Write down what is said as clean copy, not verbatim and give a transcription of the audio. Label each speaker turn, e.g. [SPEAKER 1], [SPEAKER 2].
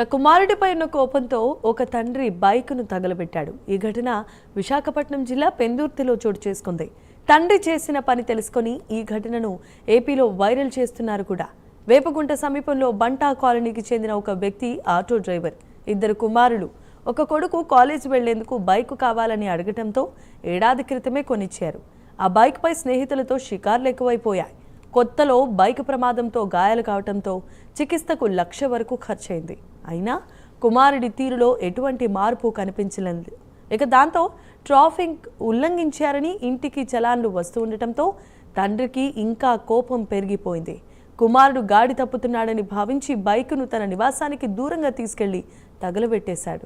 [SPEAKER 1] కుమారుడిపై ఉన్న కోపంతో ఒక తండ్రి బైక్ను తగలబెట్టాడు. ఈ ఘటన విశాఖపట్నం జిల్లా పెందుర్తిలో చోటు చేసుకుంది. తండ్రి చేసిన పని తెలుసుకొని ఈ ఘటనను ఏపీలో వైరల్ చేస్తున్నారు కూడా. వేపగుంట సమీపంలో బంటా కాలనీకి చెందిన ఒక వ్యక్తి ఆటో డ్రైవర్, ఇద్దరు కుమారులు, ఒక కొడుకు కాలేజ్ వెళ్లేందుకు బైక్ కావాలని అడగటంతో ఏడాది క్రితమే కొనిచ్చారు. ఆ బైక్పై స్నేహితులతో షికార్లు ఎక్కువైపోయాయి. కొత్తలో బైక్ ప్రమాదంతో గాయాలు కావడంతో చికిత్సకు 1,00,000 వరకు ఖర్చయింది. అయినా కుమారుడి తీరులో ఎటువంటి మార్పు కనిపించలేదు. దాంతో ట్రాఫిక్ ఉల్లంఘించారని ఇంటికి చలాన్లు వస్తూ ఉండటంతో తండ్రికి ఇంకా కోపం పెరిగిపోయింది. కుమారుడు గాడి తప్పుతున్నాడని భావించి బైకును తన నివాసానికి దూరంగా తీసుకెళ్లి తగలబెట్టేశాడు.